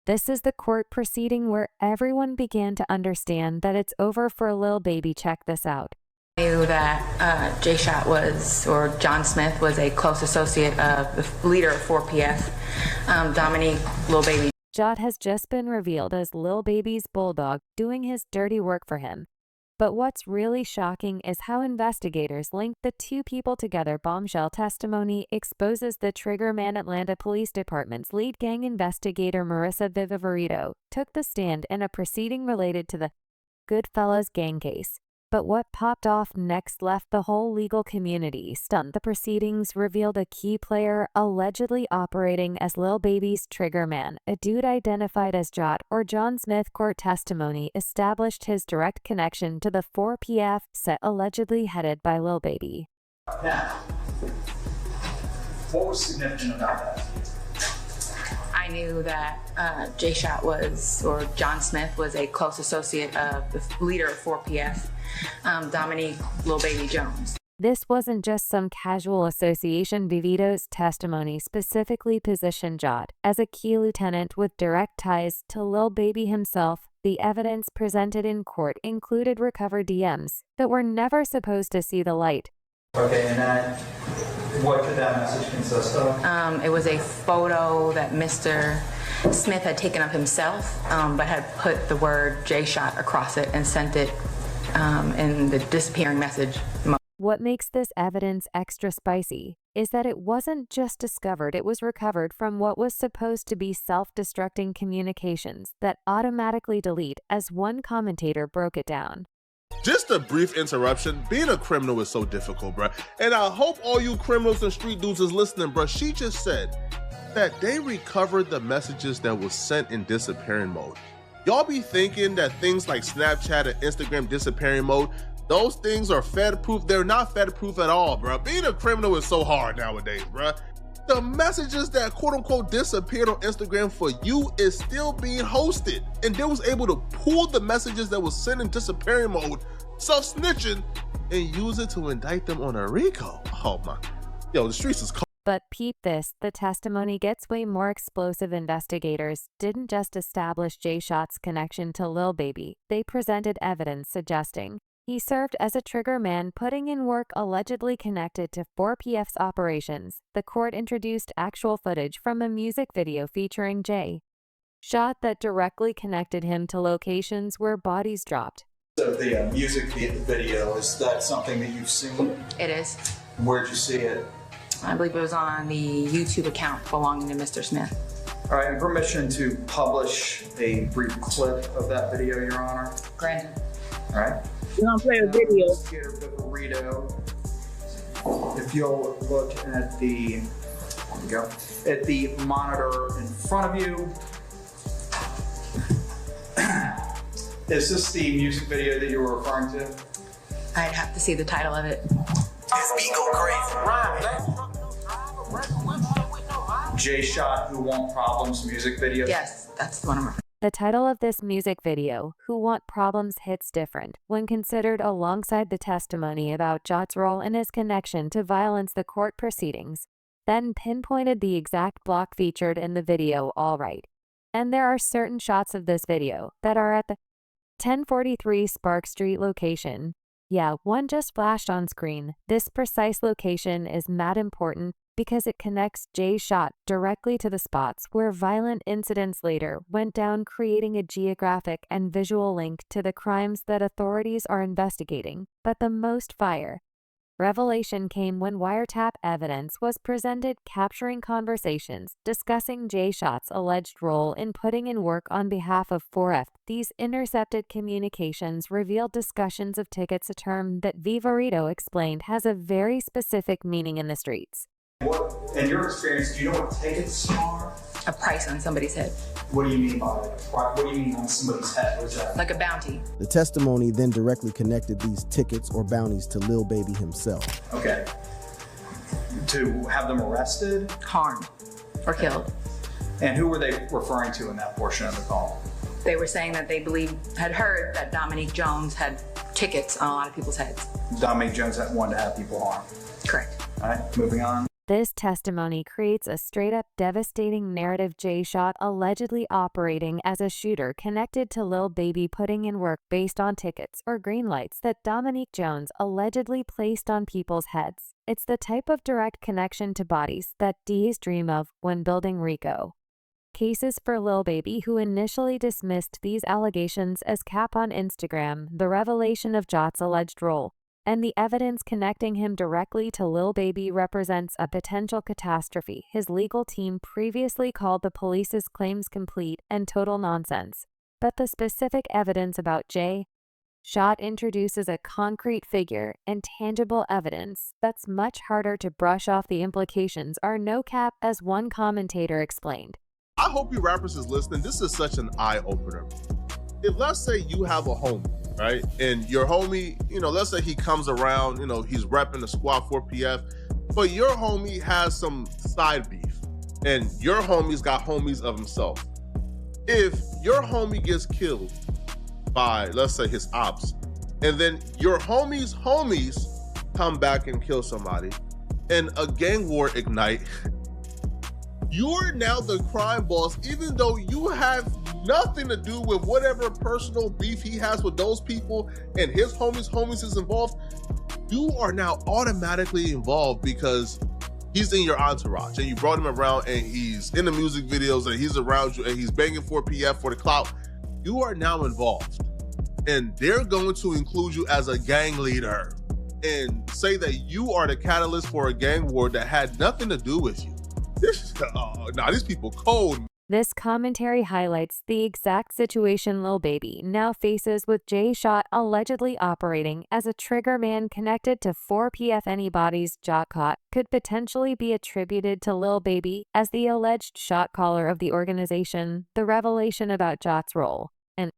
This is the court proceeding where everyone began to understand that it's over for Lil Baby. Check this out. I knew that J Shot or John Smith was a close associate of the leader of 4PF, Dominique Lil Baby. Jot has just been revealed as Lil Baby's bulldog, doing his dirty work for him. But what's really shocking is how investigators linked the two people together. Bombshell testimony exposes the Trigger Man. Atlanta Police Department's lead gang investigator Marissa Vivarito took the stand in a proceeding related to the Goodfellas gang case. But what popped off next left the whole legal community stunned. The proceedings revealed a key player allegedly operating as Lil Baby's Trigger Man, a dude identified as Jot or John Smith. Court testimony established his direct connection to the 4PF set allegedly headed by Lil Baby. Now, what was significant about that? I knew that J Shot or John Smith was a close associate of the leader of 4PF, Dominique Lil Baby Jones. This wasn't just some casual association. Vivito's testimony specifically positioned Jot as a key lieutenant with direct ties to Lil Baby himself. The evidence presented in court included recovered DMs that were never supposed to see the light. Okay, and what did that message consist of? It was a photo that Mr. Smith had taken of himself, but had put the word J Shot across it and sent it in the disappearing message. What makes this evidence extra spicy is that it wasn't just discovered, it was recovered from what was supposed to be self-destructing communications that automatically delete, as one commentator broke it down. Just a brief interruption. Being a criminal is so difficult, bruh. And I hope all you criminals and street dudes is listening, bruh. She just said that they recovered the messages that was sent in disappearing mode. Y'all be thinking that things like Snapchat and Instagram disappearing mode, those things are Fed-proof. They're not Fed-proof at all, bruh. Being a criminal is so hard nowadays, bruh. The messages that quote-unquote disappeared on Instagram for you is still being hosted. And they was able to pull the messages that was sent in disappearing mode, self-snitching, and use it to indict them on a RICO. Oh my. Yo, the streets is cold. But peep this, the testimony gets way more explosive. Investigators didn't just establish J Shot's connection to Lil Baby, they presented evidence suggesting he served as a trigger man, putting in work allegedly connected to 4PF's operations. The court introduced actual footage from a music video featuring J Shot that directly connected him to locations where bodies dropped. So the music video, is that something that you've seen? It is. Where'd you see it? I believe it was on the YouTube account belonging to Mr. Smith. All right, and permission to publish a brief clip of that video, Your Honor? Granted. All right. We're gonna play a video. Investigator Vivarito, if you'll look at the, there we go, at the monitor in front of you. Is this the music video that you were referring to? I'd have to see the title of it. J Shot Who Want Problems music video? Yes, that's the one I'm referring to. The title of this music video, Who Want Problems, hits different when considered alongside the testimony about Jot's role in his connection to violence. The court proceedings then pinpointed the exact block featured in the video. All right, and there are certain shots of this video that are at the 1043 Spark Street location. Yeah, one just flashed on screen. This precise location is mad important because it connects J Shot directly to the spots where violent incidents later went down, creating a geographic and visual link to the crimes that authorities are investigating. But the most fire revelation came when wiretap evidence was presented, capturing conversations discussing J Shot's alleged role in putting in work on behalf of 4F. These intercepted communications revealed discussions of tickets, a term that Vivarito explained has a very specific meaning in the streets. What, in your experience, do you know what tickets are? A price on somebody's head. What do you mean by that? What do you mean on somebody's head? What is that? Like a bounty. The testimony then directly connected these tickets or bounties to Lil Baby himself. Okay. To have them arrested? Harmed or killed. And who were they referring to in that portion of the call? They were saying that they had heard that Dominique Jones had tickets on a lot of people's heads. Dominique Jones wanted to have people harmed. Correct. All right, moving on. This testimony creates a straight-up devastating narrative. Jay Shot allegedly operating as a shooter connected to Lil Baby putting in work based on tickets or green lights that Dominique Jones allegedly placed on people's heads. It's the type of direct connection to bodies that D's dream of when building RICO cases for Lil Baby, who initially dismissed these allegations as cap on Instagram. The revelation of Jot's alleged role and the evidence connecting him directly to Lil Baby represents a potential catastrophe. His legal team previously called the police's claims complete and total nonsense, but the specific evidence about Jay Shot introduces a concrete figure and tangible evidence that's much harder to brush off. The implications are no cap, as one commentator explained. I hope you rappers is listening. This is such an eye-opener. If let's say you have a homie, right? And your homie, let's say he comes around, he's repping the squad 4PF, but your homie has some side beef and your homie's got homies of himself. If your homie gets killed by, let's say, his ops, and then your homie's homies come back and kill somebody and a gang war ignite, you're now the crime boss, even though you have nothing to do with whatever personal beef he has with those people and his homies is involved. You are now automatically involved because he's in your entourage and you brought him around and he's in the music videos and he's around you and he's banging 4PF for the clout. You are now involved and they're going to include you as a gang leader and say that you are the catalyst for a gang war that had nothing to do with you. These people cold. This commentary highlights the exact situation Lil Baby now faces, with Jay Shot allegedly operating as a trigger man connected to 4PF. Anybody's Jot caught could potentially be attributed to Lil Baby as the alleged shot caller of the organization. The revelation about Jot's role and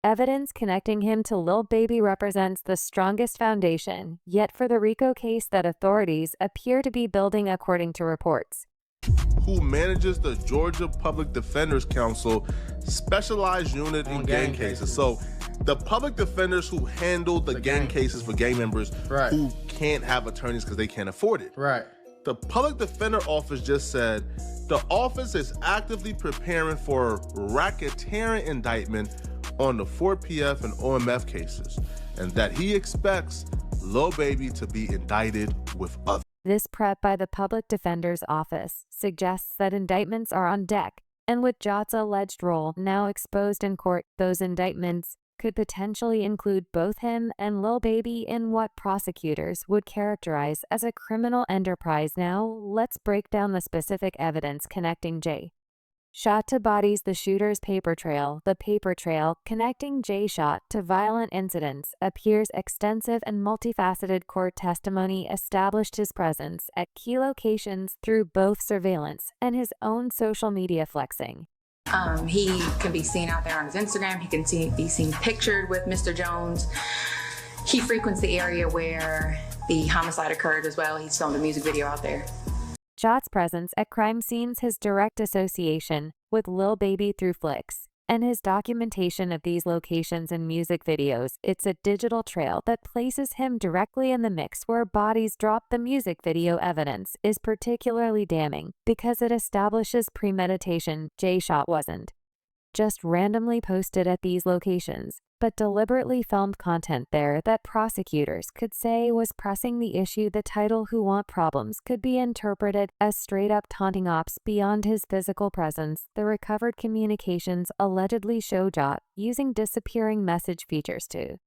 evidence connecting him to Lil Baby represents the strongest foundation yet for the RICO case that authorities appear to be building, according to reports. Who manages the Georgia Public Defenders Council specialized unit in gang cases. So the public defenders who handle the gang cases for gang members who can't have attorneys because they can't afford it. Right. The public defender office just said the office is actively preparing for racketeering indictment on the 4PF and OMF cases, and that he expects Lil Baby to be indicted with others. This prep by the public defender's office suggests that indictments are on deck, and with Jot's alleged role now exposed in court, those indictments could potentially include both him and Lil Baby in what prosecutors would characterize as a criminal enterprise. Now, let's break down the specific evidence connecting Jay Shot to bodies. The shooter's paper trail. The paper trail connecting Jay Shot to violent incidents appears extensive, and multifaceted court testimony established his presence at key locations through both surveillance and his own social media flexing. He can be seen out there on his Instagram. He can be seen pictured with Mr. Jones. He frequents the area where the homicide occurred as well. He's filmed a music video out there. Jot's presence at crime scenes, his direct association with Lil Baby through flicks, and his documentation of these locations in music videos. It's a digital trail that places him directly in the mix where bodies drop. The music video evidence is particularly damning because it establishes premeditation. Jay Shot wasn't just randomly posted at these locations, but deliberately filmed content there that prosecutors could say was pressing the issue. The title "Who Want Problems" could be interpreted as straight-up taunting ops beyond his physical presence. The recovered communications allegedly show Jot using disappearing message features to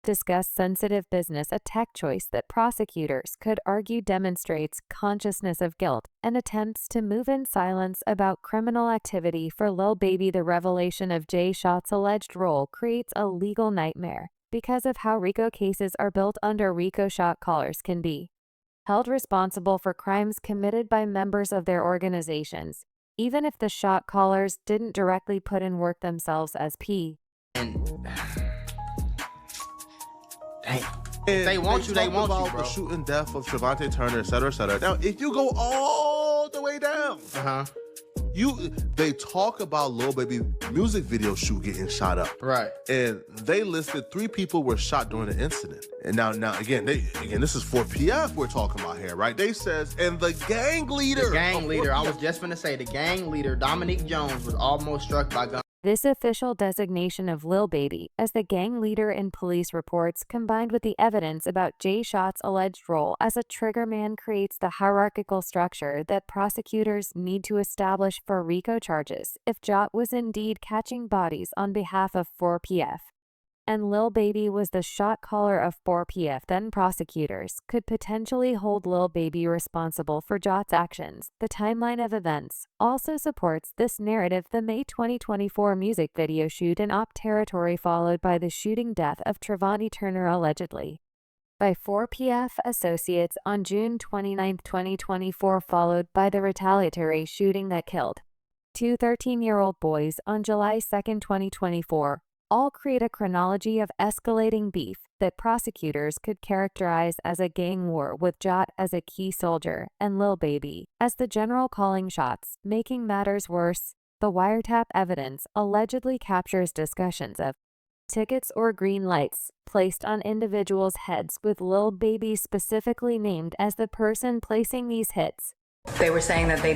discuss sensitive business, a tech choice that prosecutors could argue demonstrates consciousness of guilt and attempts to move in silence about criminal activity for Lil Baby. The revelation of Jay Shot's alleged role creates a legal nightmare because of how RICO cases are built. Under RICO, shot callers can be held responsible for crimes committed by members of their organizations, even if the shot callers didn't directly put in work themselves. As P. If they want you, they want you, bro. The shooting death of Trevante Turner, et cetera, et cetera. Now, if you go all the way down, They talk about Lil Baby music video shoot getting shot up. Right. And they listed 3 people were shot during the incident. And now again, this is 4PF we're talking about here, right? They says, and the gang leader. I was just gonna say, the gang leader, Dominique Jones, was almost struck by gun. This official designation of Lil Baby as the gang leader in police reports, combined with the evidence about Jay Shot's alleged role as a triggerman, creates the hierarchical structure that prosecutors need to establish for RICO charges if Jot was indeed catching bodies on behalf of 4PF. And Lil Baby was the shot caller of 4PF, then prosecutors could potentially hold Lil Baby responsible for Jot's actions. The timeline of events also supports this narrative: the May 2024 music video shoot in Op territory, followed by the shooting death of Trevante Turner allegedly by 4PF associates on June 29, 2024, followed by the retaliatory shooting that killed 2 13-year-old boys on July 2, 2024. All create a chronology of escalating beef that prosecutors could characterize as a gang war, with Jot as a key soldier and Lil Baby as the general calling shots. Making matters worse, the wiretap evidence allegedly captures discussions of tickets or green lights placed on individuals' heads, with Lil Baby specifically named as the person placing these hits. They were saying that they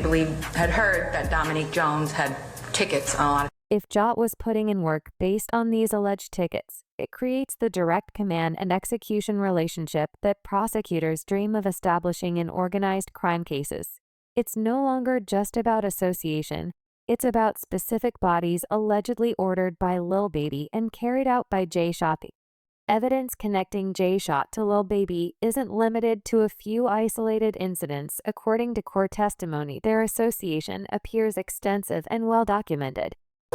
had heard that Dominique Jones had tickets on a lot of. If Jot was putting in work based on these alleged tickets, it creates the direct command and execution relationship that prosecutors dream of establishing in organized crime cases. It's no longer just about association, it's about specific bodies allegedly ordered by Lil Baby and carried out by Jay Shot. Evidence connecting Jay Shot to Lil Baby isn't limited to a few isolated incidents. According to court testimony, their association appears extensive and well documented.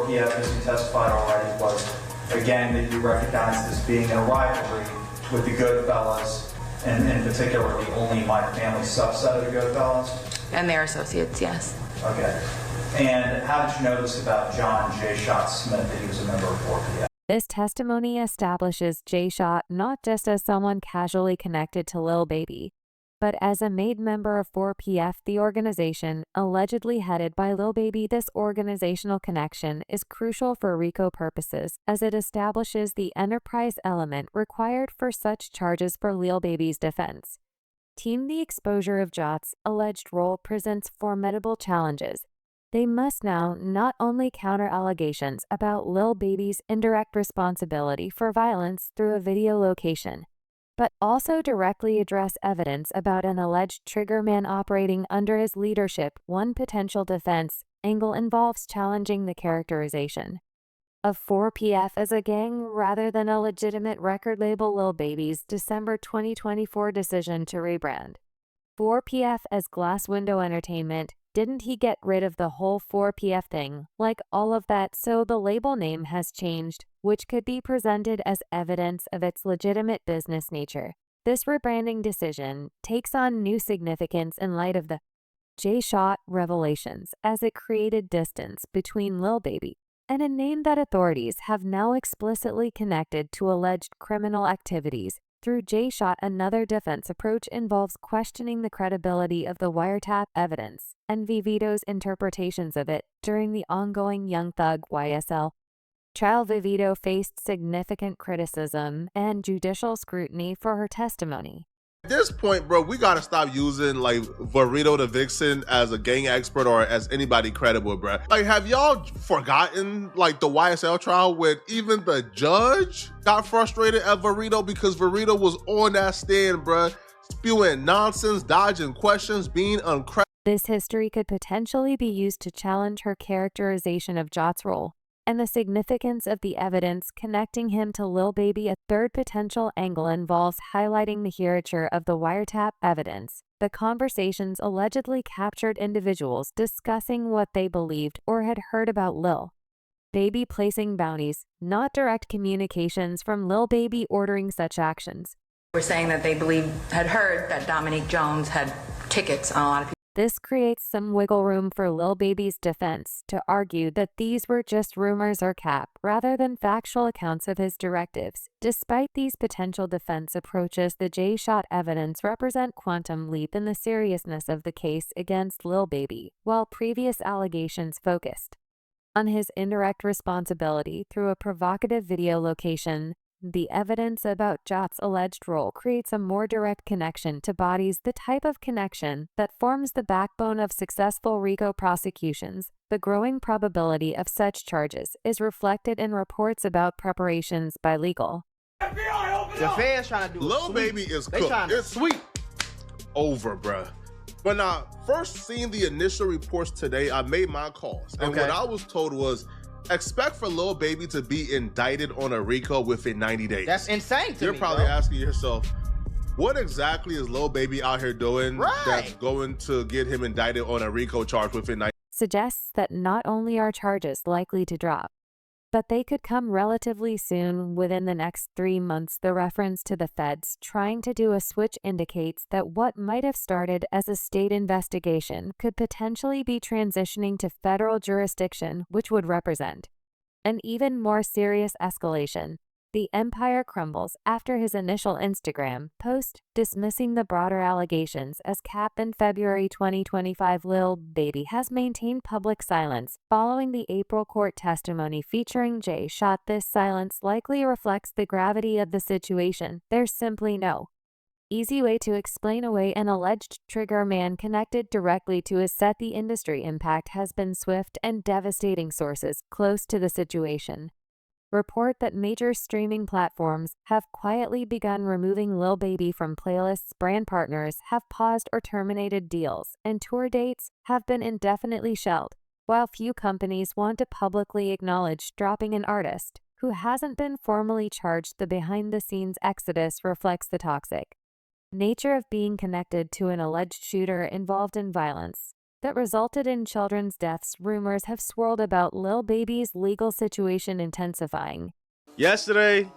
Yeah, as you testified already, was a gang that you recognized as being in a rivalry with the Goodfellas, and in particular the only My Family subset of the Goodfellas? And their associates, yes. Okay. And how did you know this about John Jay Shot Smith, that he was a member of 4PF? This testimony establishes Jay Shot not just as someone casually connected to Lil Baby, but as a made member of 4PF, the organization allegedly headed by Lil Baby. This organizational connection is crucial for RICO purposes, as it establishes the enterprise element required for such charges for Lil Baby's defense. The exposure of Jot's alleged role presents formidable challenges. They must now not only counter allegations about Lil Baby's indirect responsibility for violence through a video location, but also directly address evidence about an alleged triggerman operating under his leadership. One potential defense angle involves challenging the characterization of 4PF as a gang rather than a legitimate record label. Lil Baby's December 2024 decision to rebrand 4PF as Glass Window Entertainment. Didn't he get rid of the whole 4PF thing, like all of that? So the label name has changed, which could be presented as evidence of its legitimate business nature. This rebranding decision takes on new significance in light of the Jay Shot revelations, as it created distance between Lil Baby and a name that authorities have now explicitly connected to alleged criminal activities through Jay Shot. Another defense approach involves questioning the credibility of the wiretap evidence and Vivito's interpretations of it during the ongoing Young Thug YSL trial. Vivito faced significant criticism and judicial scrutiny for her testimony. At this point, bro, we gotta stop using like Wiretaps the Vixen as a gang expert or as anybody credible, bro. Like, have y'all forgotten like the YSL trial where even the judge got frustrated at Wiretaps because Wiretaps was on that stand, bro, spewing nonsense, dodging questions, being uncredible. This history could potentially be used to challenge her characterization of Jot's role and the significance of the evidence connecting him to Lil Baby. A third potential angle involves highlighting the nature of the wiretap evidence. The conversations allegedly captured individuals discussing what they believed or had heard about Lil Baby placing bounties, not direct communications from Lil Baby ordering such actions. We're saying that they had heard that Dominique Jones had tickets on a lot of people. This creates some wiggle room for Lil Baby's defense to argue that these were just rumors or cap rather than factual accounts of his directives. Despite these potential defense approaches, the J-Shot evidence represent quantum leap in the seriousness of the case against Lil Baby, while previous allegations focused on his indirect responsibility through a provocative video location. The evidence about Jot's alleged role creates a more direct connection to bodies, the type of connection that forms the backbone of successful RICO prosecutions. The growing probability of such charges is reflected in reports about preparations by legal. The feds trying to do Lil Baby is cooked. It's sweet. Over, bruh. When I first seen the initial reports today, I made my calls. And what I was told was, expect for Lil Baby to be indicted on a RICO within 90 days. That's insane to me, You're probably bro. asking yourself, what exactly is Lil Baby out here doing that's going to get him indicted on a RICO charge within 90 days? Suggests that not only are charges likely to drop, but they could come relatively soon, within the next 3 months. The reference to the feds trying to do a switch indicates that what might have started as a state investigation could potentially be transitioning to federal jurisdiction, which would represent an even more serious escalation. The empire crumbles after his initial Instagram post dismissing the broader allegations as cap. In February 2025, Lil Baby has maintained public silence following the April court testimony featuring J-Shot. This silence likely reflects the gravity of the situation. There's simply no easy way to explain away an alleged trigger man connected directly to his set. The industry impact has been swift and devastating. Sources close to the situation report that major streaming platforms have quietly begun removing Lil Baby from playlists, brand partners have paused or terminated deals, and tour dates have been indefinitely shelved. While few companies want to publicly acknowledge dropping an artist who hasn't been formally charged, the behind-the-scenes exodus reflects the toxic nature of being connected to an alleged shooter involved in violence that resulted in children's deaths. Rumors have swirled about Lil Baby's legal situation intensifying. Yesterday,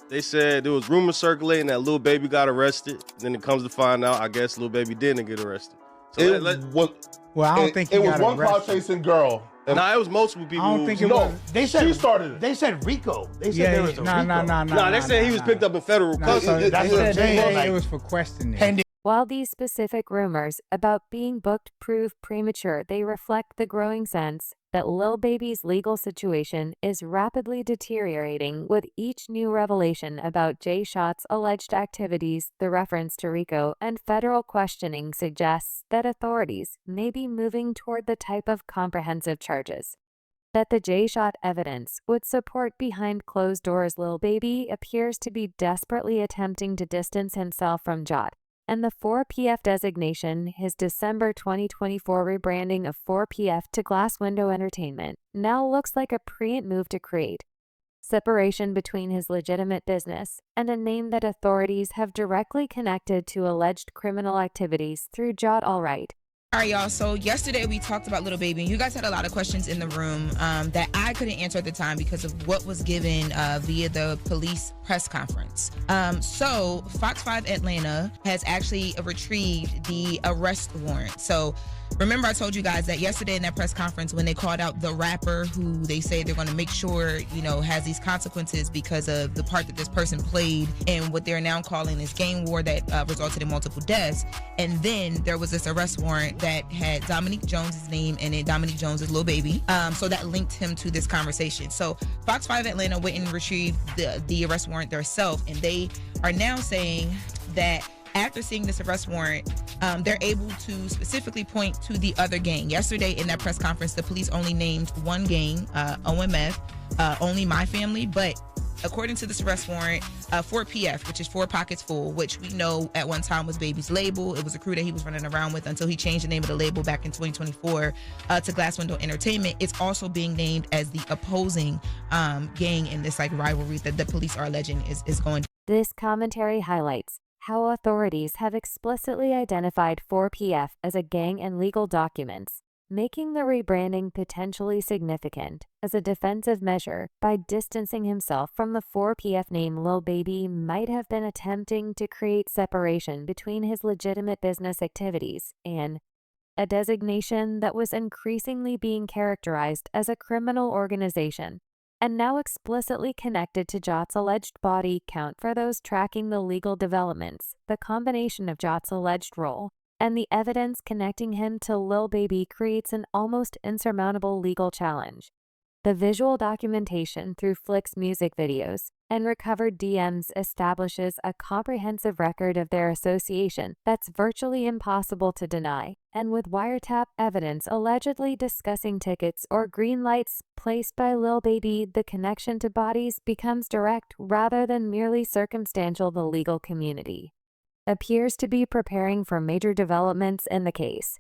they said there was rumors circulating that Lil Baby got arrested. Then it comes to find out, I guess Lil Baby didn't get arrested. So Well, I don't think it he was got one cloud arrested. chasing girl. Nah, it was multiple people. I don't think it No, was. They said she started it. They said RICO. They said Yeah, there was a nah, RICO. Nah, they said he was picked up in federal Nah, custody. so that's they what I'm said they saying, say like, it was for questioning. pending. While these specific rumors about being booked prove premature, they reflect the growing sense that Lil Baby's legal situation is rapidly deteriorating with each new revelation about J-Shot's alleged activities. The reference to RICO and federal questioning suggests that authorities may be moving toward the type of comprehensive charges that the J-Shot evidence would support. Behind closed doors, Lil Baby appears to be desperately attempting to distance himself from Jot and the 4PF designation. His December 2024 rebranding of 4PF to Glass Window Entertainment now looks like a preemptive move to create separation between his legitimate business and a name that authorities have directly connected to alleged criminal activities through Jot. All right. All right, y'all. So yesterday we talked about Lil Baby, and you guys had a lot of questions in the room that I couldn't answer at the time because of what was given via the police press conference. So Fox 5 Atlanta has actually retrieved the arrest warrant. So remember I told you guys that yesterday in that press conference when they called out the rapper who they say they're going to make sure, you know, has these consequences because of the part that this person played in what they're now calling this gang war that resulted in multiple deaths. And then there was this arrest warrant that had Dominique Jones' name in it. Dominique Jones is Lil Baby. So that linked him to this conversation. So Fox 5 Atlanta went and retrieved the arrest warrant themselves, and they are now saying that after seeing this arrest warrant, they're able to specifically point to the other gang. Yesterday in that press conference, the police only named one gang, OMF, only My Family, but according to this arrest warrant, 4PF, which is Four Pockets Full, which we know at one time was Baby's label. It was a crew that he was running around with until he changed the name of the label back in 2024 to Glass Window Entertainment. It's also being named as the opposing gang in this like rivalry that the police are alleging is going. This commentary highlights how authorities have explicitly identified 4PF as a gang in legal documents, making the rebranding potentially significant as a defensive measure. By distancing himself from the 4PF name, Lil Baby might have been attempting to create separation between his legitimate business activities and a designation that was increasingly being characterized as a criminal organization, and now explicitly connected to Jot's alleged body count. For those tracking the legal developments, the combination of Jot's alleged role and the evidence connecting him to Lil Baby creates an almost insurmountable legal challenge. The visual documentation through Flick's music videos and recovered DMs establishes a comprehensive record of their association that's virtually impossible to deny, and with wiretap evidence allegedly discussing tickets or green lights placed by Lil Baby, the connection to bodies becomes direct rather than merely circumstantial. The legal community appears to be preparing for major developments in the case,